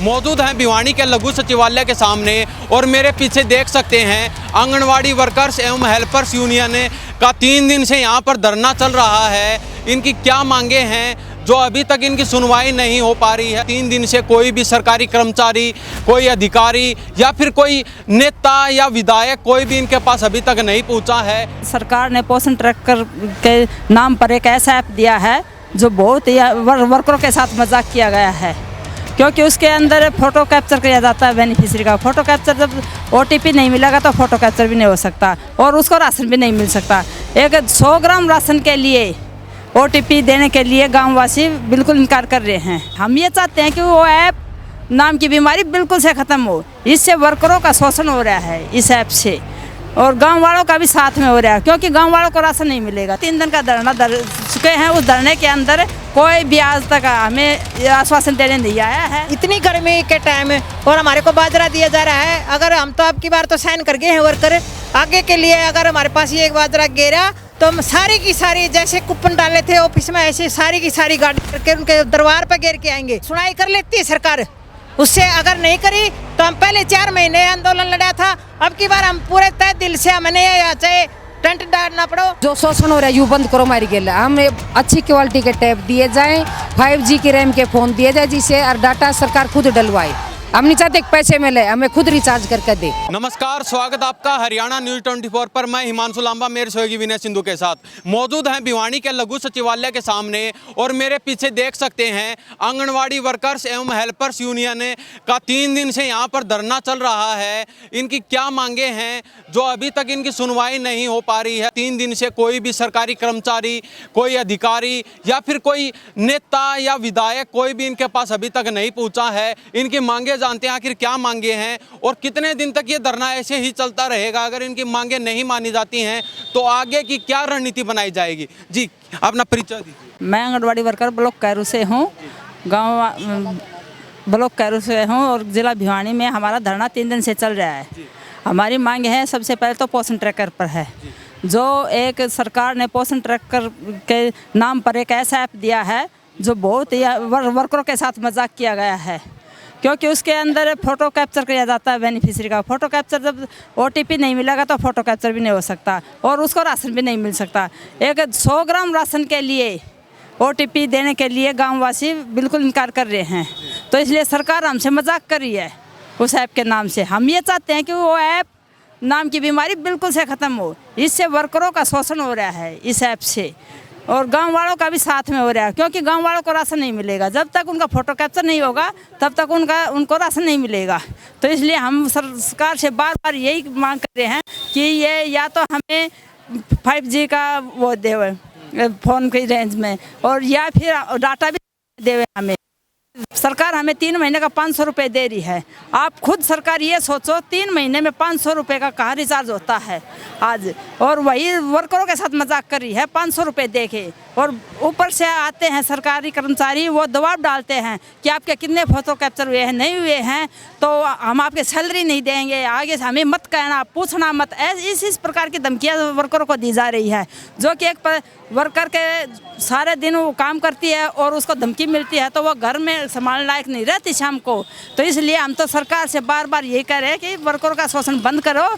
मौजूद हैं भिवानी के लघु सचिवालय के सामने और मेरे पीछे देख सकते हैं आंगनवाड़ी वर्कर्स एवं हेल्पर्स यूनियन का 3 दिन से यहाँ पर धरना चल रहा है। इनकी क्या मांगे हैं जो अभी तक इनकी सुनवाई नहीं हो पा रही है। 3 दिन से कोई भी सरकारी कर्मचारी, कोई अधिकारी या फिर कोई नेता या विधायक कोई भी इनके पास अभी तक नहीं पहुंचा है। सरकार ने पोषण ट्रैकर के नाम पर एक ऐसा ऐप दिया है जो बहुत ही वर्करों के साथ मजाक किया गया है, क्योंकि उसके अंदर फ़ोटो कैप्चर किया जाता है बेनिफिशियरी का। फ़ोटो कैप्चर जब OTP नहीं मिलेगा तो फ़ोटो कैप्चर भी नहीं हो सकता और उसको राशन भी नहीं मिल सकता। एक 100 ग्राम राशन के लिए OTP देने के लिए गांववासी बिल्कुल इनकार कर रहे हैं। हम ये चाहते हैं कि वो ऐप नाम की बीमारी बिल्कुल से ख़त्म हो। इससे वर्करों का शोषण हो रहा है इस ऐप से, और गांव वालों का भी साथ में हो रहा है, क्योंकि गांव वालों को राशन नहीं मिलेगा। 3 दिन का धरना दर चुके हैं। उस धरने के अंदर कोई भी आज तक हमें आश्वासन देने नहीं आया है। इतनी गर्मी के टाइम और हमारे को बाजरा दिया जा रहा है। अगर हम तो अब की बार तो साइन कर गए हैं वर्कर, आगे के लिए अगर हमारे पास ये एक बाजरा गिरा तो हम सारी की सारी जैसे कूपन डाले थे ऑफिस में, ऐसे सारी की सारी गाड़ी करके उनके दरबार पर घेर के आएंगे। सुनाई कर लेती है सरकार, उससे अगर नहीं करी तो हम पहले 4 महीने आंदोलन लड़ा था। अब की बार हम पूरे तय दिल से हमने चाहे टेंट डालना पड़ो। जो शोषण हो रहा है यू बंद करो हमारी गेल। हमें अच्छी क्वालिटी के टैब दिए जाएं, 5G की रैम के फ़ोन दिए जाए, जिससे और डाटा सरकार खुद डलवाए। हम नहीं चाहते पैसे मिले, हमें खुद रिचार्ज करके दे। नमस्कार, स्वागत आपका हरियाणा न्यूज़ 24 पर। मैं हिमांशु लांबा मेरे सहयोगी विनय सिंधु के साथ मौजूद हैं भिवानी के लघु सचिवालय के सामने और मेरे पीछे देख सकते हैं आंगनवाड़ी वर्कर्स एवं हेल्पर्स यूनियन का 3 दिन से यहाँ पर धरना चल रहा है। इनकी क्या मांगे हैं जो अभी तक इनकी सुनवाई नहीं हो पा रही है। 3 दिन से कोई भी सरकारी कर्मचारी, कोई अधिकारी या फिर कोई नेता या विधायक कोई भी इनके पास अभी तक नहीं पहुँचा है। इनकी मांगे जानते हैं आखिर क्या मांगे हैं और कितने दिन तक ये धरना ऐसे ही चलता रहेगा। अगर इनकी मांगे नहीं मानी जाती हैं तो आगे की क्या रणनीति बनाई जाएगी। जी, अपना परिचय दीजिए। मैं आंगनवाड़ी वर्कर ब्लॉक कैरू से हूँ, गांव ब्लॉक कैरू से हूँ और ज़िला भिवानी में हमारा धरना 3 दिन से चल रहा है। हमारी मांग है, सबसे पहले तो पोषण ट्रैकर पर है। जो एक सरकार ने पोषण ट्रैकर के नाम पर एक ऐसा ऐप दिया है जो बहुत ही वर्करों के साथ मजाक किया गया है, क्योंकि उसके अंदर फ़ोटो कैप्चर किया जाता है बेनिफिशियरी का। फ़ोटो कैप्चर जब OTP नहीं मिलेगा तो फ़ोटो कैप्चर भी नहीं हो सकता और उसको राशन भी नहीं मिल सकता। एक 100 ग्राम राशन के लिए OTP देने के लिए गांववासी बिल्कुल इनकार कर रहे हैं। तो इसलिए सरकार हमसे मजाक कर रही है उस ऐप के नाम से। हम ये चाहते हैं कि वो ऐप नाम की बीमारी बिल्कुल से ख़त्म हो। इससे वर्करों का शोषण हो रहा है इस ऐप से, और गांव वालों का भी साथ में हो रहा है, क्योंकि गांव वालों को राशन नहीं मिलेगा। जब तक उनका फ़ोटो कैप्चर नहीं होगा तब तक उनको राशन नहीं मिलेगा। तो इसलिए हम सरकार से बार बार यही मांग कर रहे हैं कि ये या तो हमें 5G का वो देवे फ़ोन की रेंज में, और या फिर डाटा भी देवे हमें। सरकार हमें 3 महीने का 500 रुपये दे रही है। आप खुद सरकार ये सोचो, 3 महीने में 500 रुपये का कहाँ रिचार्ज होता है आज, और वही वर्करों के साथ मजाक कर रही है 500 रुपये दे के। और ऊपर से आते हैं सरकारी कर्मचारी, वो दबाव डालते हैं कि आपके कितने फ़ोटो कैप्चर हुए हैं, नहीं हुए हैं तो हम आपके सैलरी नहीं देंगे, आगे से हमें मत कहना, पूछना मत। इस प्रकार की धमकियाँ वर्करों को दी जा रही है, जो कि एक वर्कर के सारे दिन वो काम करती है और उसको धमकी मिलती है तो वो घर में संभालने लायक नहीं रहती शाम को। तो इसलिए हम तो सरकार से बार बार यही कह रहे हैं कि वर्करों का शोषण बंद करो,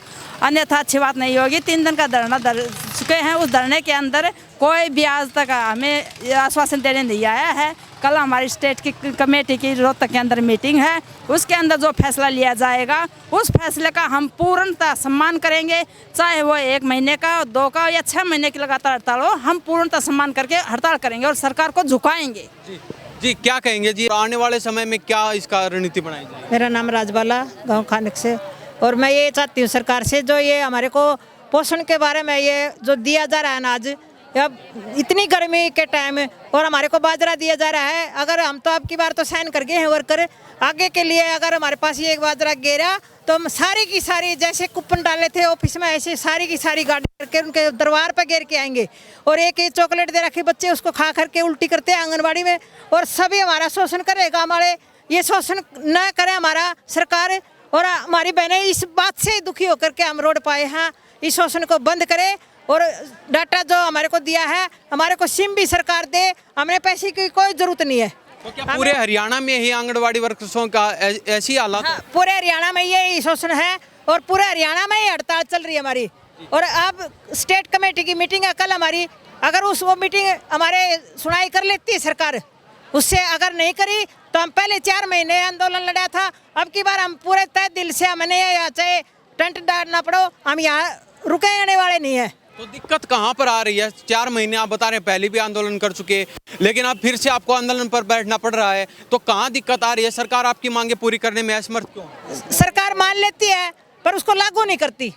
अन्यथा अच्छी बात नहीं होगी। 3 दिन का धरना दर चुके हैं। उस धरने के अंदर कोई भी आज तक हमें आश्वासन देने नहीं आया है। कल हमारी स्टेट की कमेटी की रोहतक के अंदर मीटिंग है, उसके अंदर जो फैसला लिया जाएगा उस फैसले का हम पूर्णतः सम्मान करेंगे। चाहे वो 1 महीने का, 2 का या 6 महीने की लगातार हड़ताल हो, हम पूर्णतः सम्मान करके हड़ताल करेंगे और सरकार को झुकाएंगे। जी, क्या कहेंगे जी, आने वाले समय में क्या इसका रणनीति बनाई जाएगी। मेरा नाम राजबाला, गाँव खानक से, और मैं ये चाहती हूँ सरकार से जो ये हमारे को पोषण के बारे में ये जो दिया जा रहा है अनाज, अब इतनी गर्मी के टाइम और हमारे को बाजरा दिया जा रहा है। अगर हम तो अब की बार तो साइन कर गए हैं वर्कर, आगे के लिए अगर हमारे पास ये एक बाजरा गिरा तो हम सारी की सारी जैसे कूपन डाले थे ऑफिस में, ऐसे सारी की सारी गाड़ी करके उनके दरबार पर घेर के आएंगे। और एक चॉकलेट दे रखी, बच्चे उसको खा करके उल्टी करते हैं आंगनबाड़ी में, और सभी हमारा शोषण करेगा। हमारे ये शोषण न करे हमारा सरकार, और हमारी बहनें इस बात से दुखी होकर के हम रोड पाए हैं। इस शोषण को बंद करे और डाटा जो हमारे को दिया है, हमारे को सिम भी सरकार दे। हमें पैसे की कोई ज़रूरत नहीं है, तो क्या पूरे हरियाणा में ही आंगनवाड़ी वर्कर्सों का ऐसी हालात? हाँ, पूरे हरियाणा में ये शोषण है और पूरे हरियाणा में ही हड़ताल चल रही है हमारी। और अब स्टेट कमेटी की मीटिंग है कल हमारी, अगर वो मीटिंग हमारे सुनाई कर लेती है सरकार, उससे अगर नहीं करी तो हम पहले 4 महीने आंदोलन लड़ा था, अब की बार हम पूरे तय दिल से, हमने यहाँ चाहे टेंट डालना पड़ो, हम यहाँ रुके आने वाले नहीं है। तो दिक्कत कहाँ पर आ रही है? 4 महीने आप बता रहे हैं पहले भी आंदोलन कर चुके, लेकिन अब फिर से आपको आंदोलन पर बैठना पड़ रहा है, तो कहाँ दिक्कत आ रही है? सरकार आपकी मांगे पूरी करने में असमर्थ क्यों है? सरकार मान लेती है पर उसको लागू नहीं करती।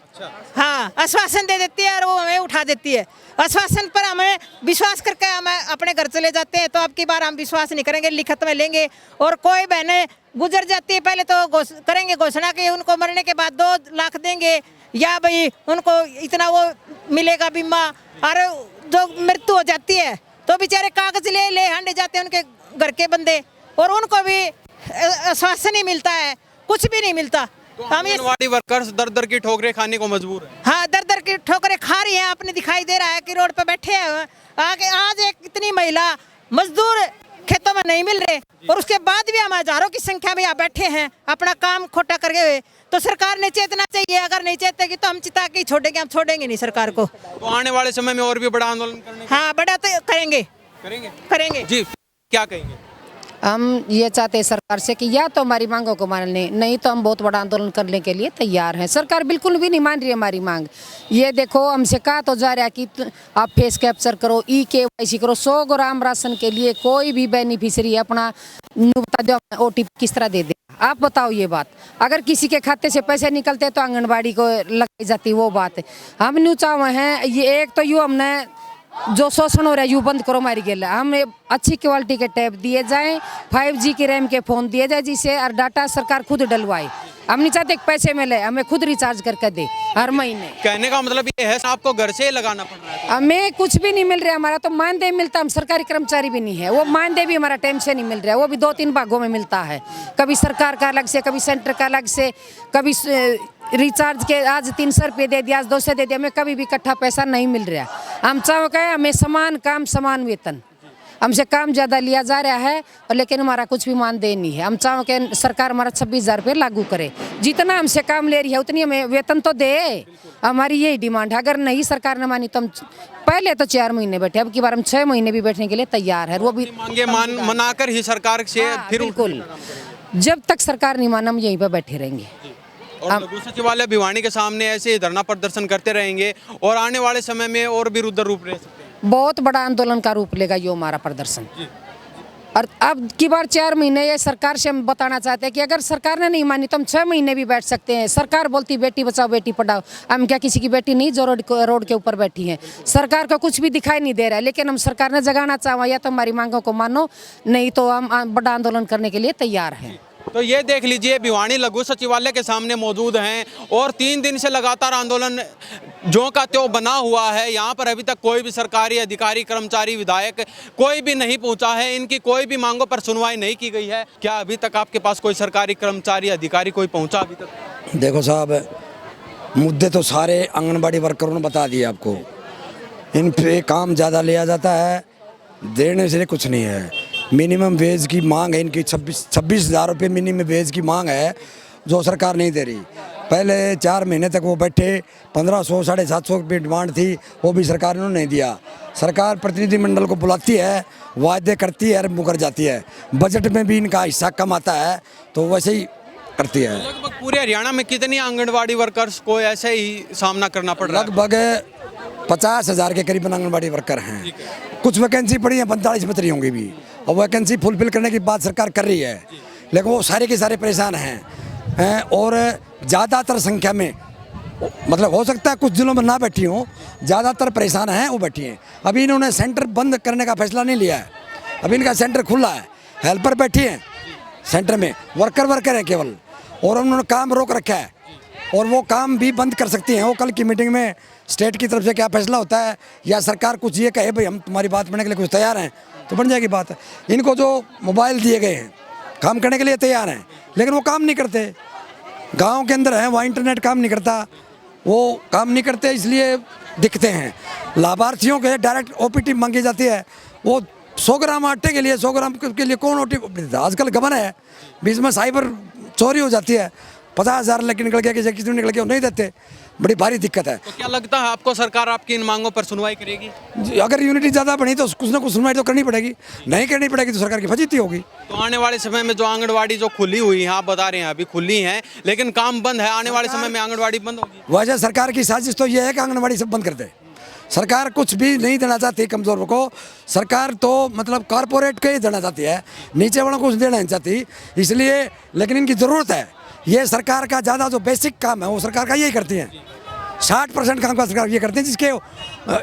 हाँ, आश्वासन दे देती है और वो हमें उठा देती है। आश्वासन पर हमें विश्वास करके हम अपने घर चले जाते हैं, तो अब की बार हम विश्वास नहीं करेंगे, लिखित में लेंगे। और कोई बहनें गुजर जाती है, पहले तो करेंगे घोषणा कि उनको मरने के बाद 2 लाख देंगे, या भाई उनको इतना वो मिलेगा बीमा, और जो मृत्यु हो जाती है तो बेचारे कागज ले हंडे जाते हैं उनके घर के बंदे, और उनको भी आश्वासन ही मिलता है, कुछ भी नहीं मिलता। तो आंगनवाड़ी वर्कर्स दर दर की ठोकरें खाने को मजबूर है। हाँ, दर दर की ठोकरें खा रही हैं। आपने दिखाई दे रहा है कि रोड पे बैठे हैं आगे, आज एक इतनी महिला मजदूर खेतों में नहीं मिल रहे, और उसके बाद भी हम हजारों की संख्या में यहाँ बैठे हैं अपना काम खोटा करके हुए। तो सरकार ने चेतना चाहिए, अगर नहीं चेतेगी तो हम चिता के छोड़ेंगे, हम छोड़ेंगे नहीं सरकार को। तो आने वाले समय में और भी बड़ा आंदोलन करने? हाँ, बड़ा तो करेंगे जी, क्या कहेंगे? हम ये चाहते हैं सरकार से कि या तो हमारी मांगों को मान लें, नहीं तो हम बहुत बड़ा आंदोलन करने के लिए तैयार हैं। सरकार बिल्कुल भी नहीं मान रही है हमारी मांग। ये देखो, हमसे कहा तो जा रहा है कि आप फेस कैप्चर करो, EKYC करो, 100 ग्राम राशन के लिए कोई भी बेनिफिशियरी अपना बता दो OTP किस तरह दे दे। आप बताओ ये बात, अगर किसी के खाते से पैसे निकलते तो आंगनबाड़ी को लगाई जाती, वो बात है। हम न्यू चाहे हैं ये, एक तो यू हमने जो शोषण हो रहा है यू बंद करो हमारी गेल, हमें अच्छी क्वालिटी के टैब दिए जाएं, 5G की रैम के फ़ोन दिए जाए, जिससे और डाटा सरकार खुद डलवाए। हम नहीं चाहते पैसे मिले, हमें खुद रिचार्ज करके दे हर महीने। कहने का मतलब ये है आपको घर से लगाना पड़ रहा है? हमें कुछ भी नहीं मिल रहा, हमारा तो मानदेय मिलता, हम सरकारी कर्मचारी भी नहीं है, वो मानदेय भी हमारा टाइम से नहीं मिल रहा है, वो भी 2-3 भागों में मिलता है, कभी सरकार का अलग से, कभी सेंटर का अलग से, कभी रिचार्ज के आज 300 रुपये दे दिया, आज 200 दे दिया, हमें कभी भी इकट्ठा पैसा नहीं मिल रहा। हम चाहो क्या, हमें समान काम समान वेतन, हमसे काम ज़्यादा लिया जा रहा है और लेकिन हमारा कुछ भी मानदेय नहीं है। हम चाहो कि सरकार हमारा 26,000 रुपये लागू करे, जितना हमसे काम ले रही है उतनी हमें वेतन तो दे, हमारी यही डिमांड है। अगर नहीं सरकार ने मानी तो हम पहले तो 4 महीने बैठे, अब की बार हम 6 महीने भी बैठने के लिए तैयार है। वो भी मांगे मनाकर ही सरकार से फिर बिल्कुल, जब तक सरकार नहीं माना हम यहीं पर बैठे रहेंगे। और लघु सचिवालय भिवानी के सामने ऐसे ही धरना प्रदर्शन करते रहेंगे और आने वाले समय में और भी रुद्र रूप ले सकते हैं। बहुत बड़ा आंदोलन का रूप लेगा ये हमारा प्रदर्शन। और अब की बार 4 महीने ये सरकार से हम बताना चाहते हैं कि अगर सरकार ने नहीं मानी तो हम 6 महीने भी बैठ सकते हैं। सरकार बोलती बेटी बचाओ बेटी पढ़ाओ, हम क्या किसी की बेटी नहीं जो रोड के ऊपर बैठी है? सरकार को कुछ भी दिखाई नहीं दे रहा है, लेकिन हम सरकार ने जगाना चाहा, या तो हमारी मांगों को मानो, नहीं तो हम बड़ा आंदोलन करने के लिए तैयार हैं। तो ये देख लीजिए, भिवानी लघु सचिवालय के सामने मौजूद हैं और 3 दिन से लगातार आंदोलन ज्यों का त्यों बना हुआ है। यहाँ पर अभी तक कोई भी सरकारी अधिकारी, कर्मचारी, विधायक कोई भी नहीं पहुँचा है। इनकी कोई भी मांगों पर सुनवाई नहीं की गई है। क्या अभी तक आपके पास कोई सरकारी कर्मचारी, अधिकारी कोई पहुँचा अभी तक? देखो साहब, मुद्दे तो सारे आंगनबाड़ी वर्करों ने बता दिए आपको। इन पे काम ज़्यादा लिया जाता है, देने से कुछ नहीं है। मिनिमम वेज की मांग है इनकी 26,000 रुपये मिनिमम वेज की मांग है, जो सरकार नहीं दे रही। पहले 4 महीने तक वो बैठे, 1500 750 रुपये डिमांड थी, वो भी सरकार ने नहीं दिया। सरकार प्रतिनिधिमंडल को बुलाती है, वादे करती है और मुकर जाती है। बजट में भी इनका हिस्सा कम आता है, तो वैसे ही करती है। लगभग पूरे हरियाणा में कितनी आंगनबाड़ी वर्कर्स को ऐसे ही सामना करना पड़ रहा है? लगभग 50,000 के करीब आंगनबाड़ी वर्कर हैं। कुछ वैकेंसी पड़ी है, 45 बच रही होंगी भी, और वैकेंसी फुलफिल करने की बात सरकार कर रही है, लेकिन वो सारे के सारे परेशान हैं। और ज़्यादातर संख्या में, मतलब हो सकता है कुछ जिलों में ना बैठी हों, ज़्यादातर परेशान हैं वो बैठी हैं। अभी इन्होंने सेंटर बंद करने का फैसला नहीं लिया है, अभी इनका सेंटर खुला है। हेल्पर बैठी हैं सेंटर में, वर्कर हैं केवल, और उन्होंने काम रोक रखा है और वो काम भी बंद कर सकती हैं। वो कल की मीटिंग में स्टेट की तरफ से क्या फैसला होता है, या सरकार कुछ ये कहे भाई हम तुम्हारी बात बनने के लिए कुछ तैयार हैं, तो बन जाएगी बात। इनको जो मोबाइल दिए गए हैं, काम करने के लिए तैयार हैं, लेकिन वो काम नहीं करते। गांव के अंदर हैं, वहाँ इंटरनेट काम नहीं करता, वो काम नहीं करते, इसलिए दिखते हैं। लाभार्थियों के डायरेक्ट OPT मांगी जाती है, वो 100 ग्राम आटे के लिए 100 ग्राम के लिए कौन OTP? आजकल गबन है, बीच में साइबर चोरी हो जाती है, 50,000 लेके निकल गया, किसी ने निकल गया, नहीं देते, बड़ी भारी दिक्कत है। तो क्या लगता है आपको सरकार आपकी इन मांगों पर सुनवाई करेगी? अगर यूनिटी ज़्यादा बनी तो कुछ ना कुछ सुनवाई तो करनी पड़ेगी, नहीं करनी पड़ेगी तो सरकार की फजीती होगी। तो आने वाले समय में जो आंगनवाड़ी जो खुली हुई है, आप बता रहे हैं अभी खुली है लेकिन काम बंद है, आने वाले समय में आंगनवाड़ी बंद होगी? वजह सरकार की साजिश तो ये है कि आंगनबाड़ी सब बंद कर दे। सरकार कुछ भी नहीं देना चाहती कमज़ोर को, सरकार तो मतलब कॉरपोरेट को ही देना चाहती है, नीचे वालों को कुछ देना नहीं चाहती, इसलिए। लेकिन इनकी ज़रूरत है, ये सरकार का ज़्यादा जो बेसिक काम है वो सरकार का यही करती हैं। 60% काम का सरकार ये करती है, जिसके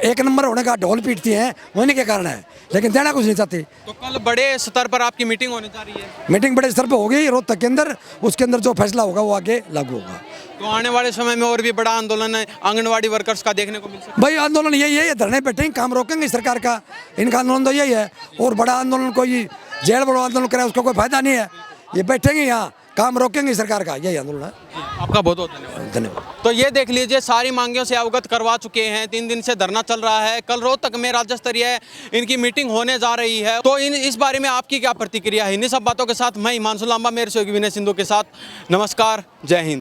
एक नंबर होने का ढोल पीटती हैं, वही के कारण है, लेकिन देना कुछ नहीं चाहती। तो कल बड़े स्तर पर आपकी मीटिंग होने जा रही है? मीटिंग बड़े स्तर पर होगी रोहतक के अंदर, उसके अंदर जो फैसला होगा वो आगे लागू होगा। तो आने वाले समय में और भी बड़ा आंदोलन है आंगनवाड़ी वर्कर्स का देखने को मिल सकता भाई आंदोलन यही है, धरने बैठेंगे, काम रोकेंगे सरकार का, इनका आंदोलन तो यही है। और बड़ा आंदोलन कोई जेल बड़ा आंदोलन करे उसका कोई फायदा नहीं है, ये बैठेंगे यहाँ, काम रोकेंगे सरकार का, यही आंदोलन है। है? आपका बहुत बहुत धन्यवाद। धन्यवाद। तो ये देख लीजिए, सारी मांगों से अवगत करवा चुके हैं, 3 दिन से धरना चल रहा है, कल रोहतक में राज्य स्तरीय इनकी मीटिंग होने जा रही है। तो इस बारे में आपकी क्या प्रतिक्रिया है? इन सब बातों के साथ मैं हिमांशु लांबा, मेरे सहयोगी विनय सिंधु के साथ, नमस्कार, जय हिंद।